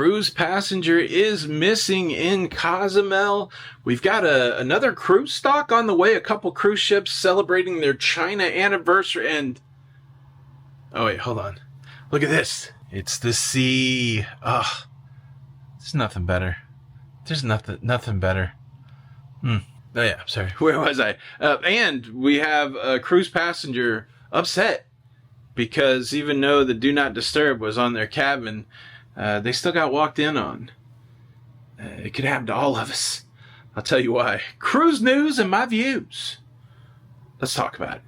cruise passenger is missing in Cozumel. We've got another cruise stock on the way. A couple cruise ships celebrating their China anniversary. And oh wait, hold on. Look at this. It's the sea. Oh, there's nothing better. There's nothing better. Oh yeah, sorry. Where was I? And we have a cruise passenger upset because even though the Do Not Disturb was on their cabin, they still got walked in on. It could happen to all of us. I'll tell you why. Cruise news and my views. Let's talk about it.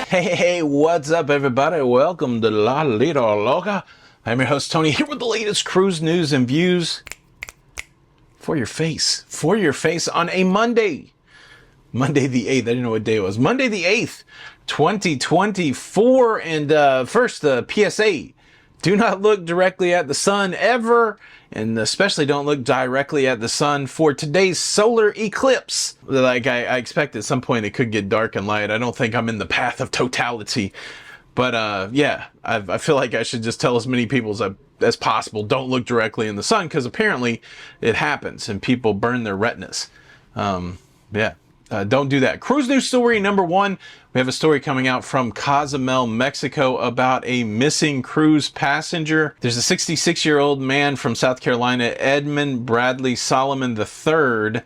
Hey, what's up, everybody? Welcome to La Lita Loca. I'm your host, Tony, here with the latest cruise news and views for your face. For your face on a Monday. Monday the 8th. I didn't know what day it was. Monday the 8th, 2024. And first, the PSA. Do not look directly at the sun ever. And especially don't look directly at the sun for today's solar eclipse. Like I expect at some point it could get dark and light. I don't think I'm in the path of totality. But yeah, I feel like I should just tell as many people as possible, don't look directly in the sun, because apparently it happens and people burn their retinas. Yeah. Don't do that. Cruise news story number 1. We have a story coming out from Cozumel, Mexico about a missing cruise passenger. There's a 66-year-old man from South Carolina, Edmund Bradley Solomon III,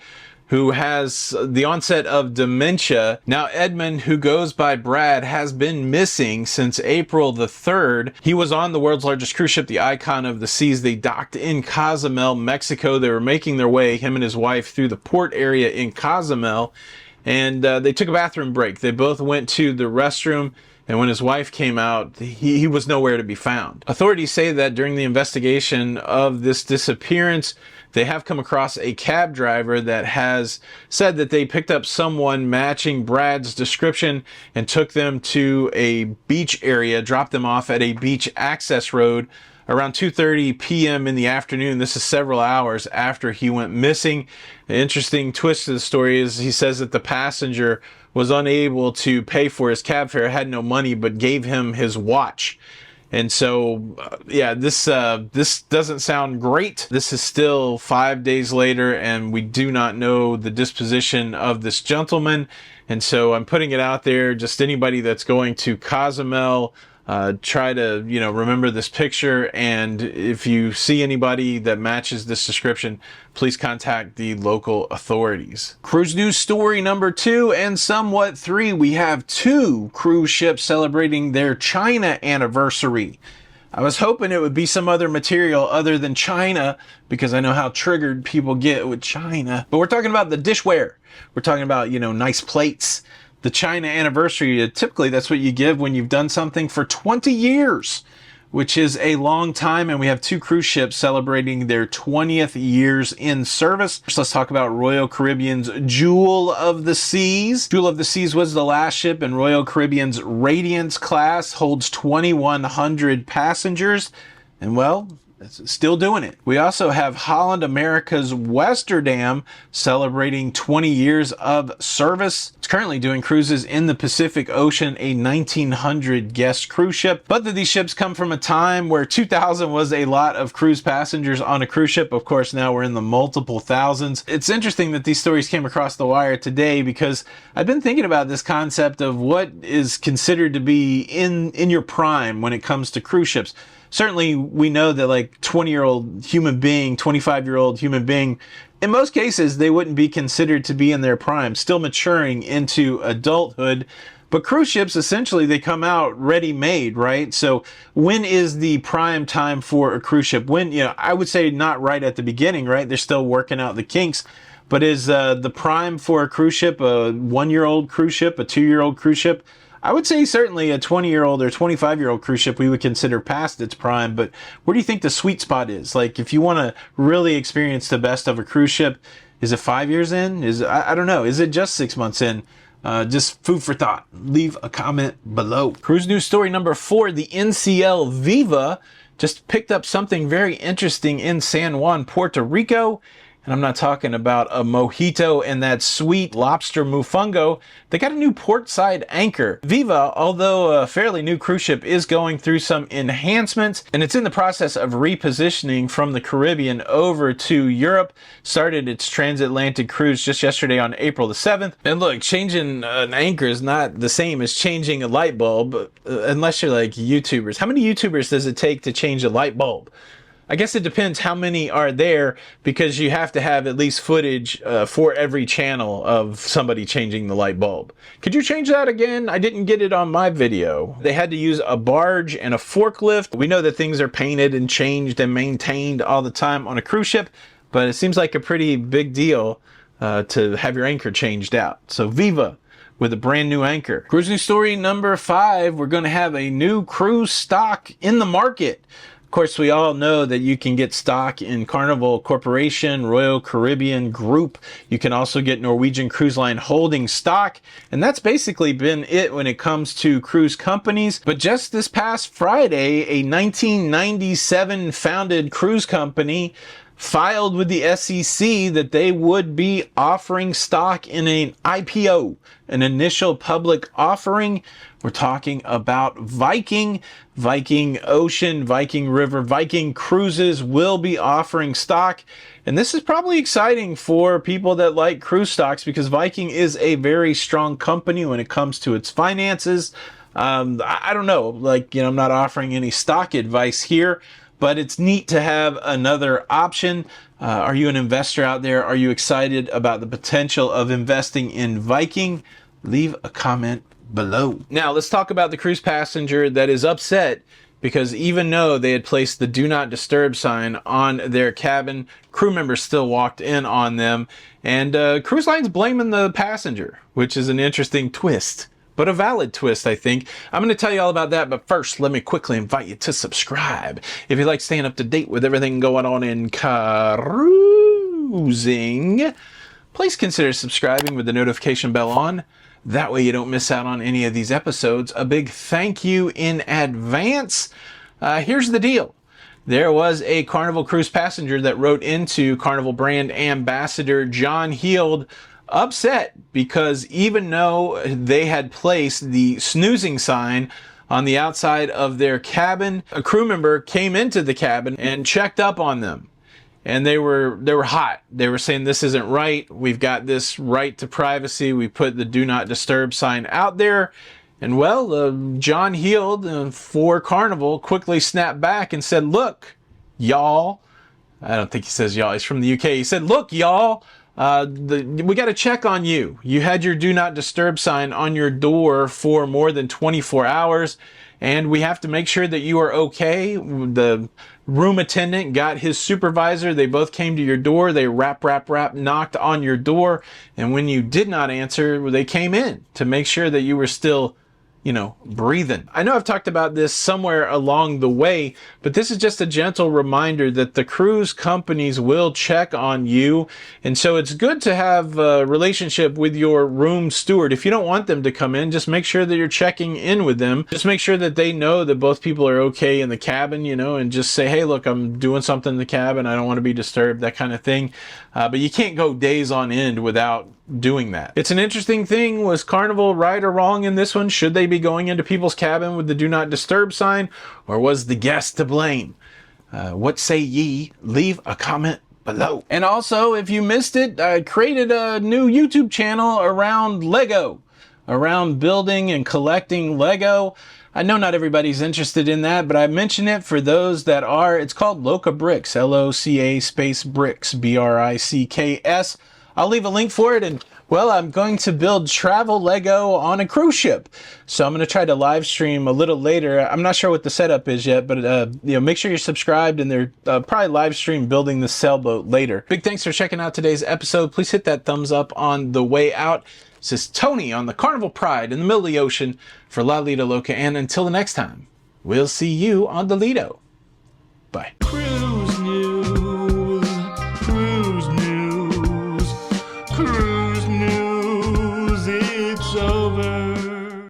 who has the onset of dementia. Now, Edmund, who goes by Brad, has been missing since April the 3rd. He was on the world's largest cruise ship, the Icon of the Seas. They docked in Cozumel, Mexico. They were making their way, him and his wife, through the port area in Cozumel, and they took a bathroom break. They both went to the restroom, and when his wife came out, he was nowhere to be found. Authorities say that during the investigation of this disappearance, they have come across a cab driver that has said that they picked up someone matching Brad's description and took them to a beach area, dropped them off at a beach access road around 2:30 p.m. in the afternoon. This is several hours after he went missing. An interesting twist to the story is he says that the passenger was unable to pay for his cab fare, had no money, but gave him his watch. And so, yeah, this doesn't sound great. This is still 5 days later, and we do not know the disposition of this gentleman. And so I'm putting it out there, just anybody that's going to Cozumel, try to, remember this picture. And if you see anybody that matches this description, please contact the local authorities. Cruise news story number 2 and somewhat 3. We have 2 cruise ships celebrating their China anniversary. I was hoping it would be some other material other than China, because I know how triggered people get with China. But we're talking about the dishware. We're talking about, nice plates. The China anniversary, typically that's what you give when you've done something for 20 years, which is a long time. And we have 2 cruise ships celebrating their 20th years in service. First, let's talk about Royal Caribbean's Jewel of the Seas. Jewel of the Seas was the last ship in Royal Caribbean's Radiance class, holds 2,100 passengers. And well, it's still doing it. We also have Holland America's Westerdam celebrating 20 years of service. It's currently doing cruises in the Pacific Ocean, a 1,900 guest cruise ship. Both of these ships come from a time where 2,000 was a lot of cruise passengers on a cruise ship. Of course, now we're in the multiple thousands. It's interesting that these stories came across the wire today, because I've been thinking about this concept of what is considered to be in your prime when it comes to cruise ships. Certainly, we know that like 20-year-old human being, 25-year-old human being, in most cases, they wouldn't be considered to be in their prime, still maturing into adulthood. But cruise ships, essentially, they come out ready-made, right? So when is the prime time for a cruise ship? When, I would say not right at the beginning, right? They're still working out the kinks. But is the prime for a cruise ship a 1-year-old cruise ship, a 2-year-old cruise ship? I would say certainly a 20-year-old or 25-year-old cruise ship we would consider past its prime, but where do you think the sweet spot is? Like, if you want to really experience the best of a cruise ship, is it 5 years in? I don't know. Is it just 6 months in? Just food for thought. Leave a comment below. Cruise news story number 4, the NCL Viva just picked up something very interesting in San Juan, Puerto Rico. And I'm not talking about a mojito and that sweet lobster mofongo. They got a new portside anchor. Viva, although a fairly new cruise ship, is going through some enhancements, and it's in the process of repositioning from the Caribbean over to Europe. Started its transatlantic cruise just yesterday on April the 7th. And look, changing an anchor is not the same as changing a light bulb, unless you're like YouTubers. How many YouTubers does it take to change a light bulb? I guess it depends how many are there, because you have to have at least footage for every channel of somebody changing the light bulb. Could you change that again? I didn't get it on my video. They had to use a barge and a forklift. We know that things are painted and changed and maintained all the time on a cruise ship, but it seems like a pretty big deal to have your anchor changed out. So Viva with a brand new anchor. Cruise news story number 5, we're going to have a new cruise stock in the market. Of course, we all know that you can get stock in Carnival Corporation, Royal Caribbean Group. You can also get Norwegian Cruise Line holding stock. And that's basically been it when it comes to cruise companies. But just this past Friday, a 1997 founded cruise company filed with the SEC that they would be offering stock in an IPO, an initial public offering. We're talking about Viking Ocean, Viking River, Viking Cruises will be offering stock. And this is probably exciting for people that like cruise stocks, because Viking is a very strong company when it comes to its finances. I don't know, I'm not offering any stock advice here, but it's neat to have another option. Are you an investor out there? Are you excited about the potential of investing in Viking? Leave a comment below. Now let's talk about the cruise passenger that is upset because even though they had placed the do not disturb sign on their cabin, crew members still walked in on them, and cruise line's blaming the passenger, which is an interesting twist. But a valid twist, I think. I'm going to tell you all about that, but first, let me quickly invite you to subscribe. If you like staying up to date with everything going on in cruising, please consider subscribing with the notification bell on. That way you don't miss out on any of these episodes. A big thank you in advance. Here's the deal. There was a Carnival cruise passenger that wrote into Carnival brand ambassador John Heald, upset because even though they had placed the snoozing sign on the outside of their cabin, a crew member came into the cabin and checked up on them. And they were hot. They were saying, this isn't right. We've got this right to privacy. We put the do not disturb sign out there. And well, John Heald for Carnival quickly snapped back and said, look, y'all. I don't think he says y'all. He's from the UK. He said, look, y'all. We got to check on you. You had your do not disturb sign on your door for more than 24 hours, and we have to make sure that you are okay. The room attendant got his supervisor. They both came to your door. They rap, knocked on your door, and when you did not answer, they came in to make sure that you were still breathing. I know I've talked about this somewhere along the way, but this is just a gentle reminder that the cruise companies will check on you. And so it's good to have a relationship with your room steward. If you don't want them to come in, just make sure that you're checking in with them. Just make sure that they know that both people are okay in the cabin, and just say, hey, look, I'm doing something in the cabin. I don't want to be disturbed, that kind of thing. But you can't go days on end without doing that. It's an interesting thing. Was Carnival right or wrong in this one? Should they be going into people's cabin with the do not disturb sign, or was the guest to blame? What say ye? Leave a comment below. And also, if you missed it, I created a new YouTube channel around Lego, around building and collecting Lego. I know not everybody's interested in that, but I mention it for those that are. It's called Loca Bricks, Loca space Bricks, Bricks. I'll leave a link for it, and well, I'm going to build travel Lego on a cruise ship. So I'm going to try to live stream a little later. I'm not sure what the setup is yet, but make sure you're subscribed, and they're probably live stream building the sailboat later. Big thanks for checking out today's episode. Please hit that thumbs up on the way out. This is Tony on the Carnival Pride in the middle of the ocean for La Lido Loca, and until the next time, we'll see you on the Lido. Bye. Cruise News.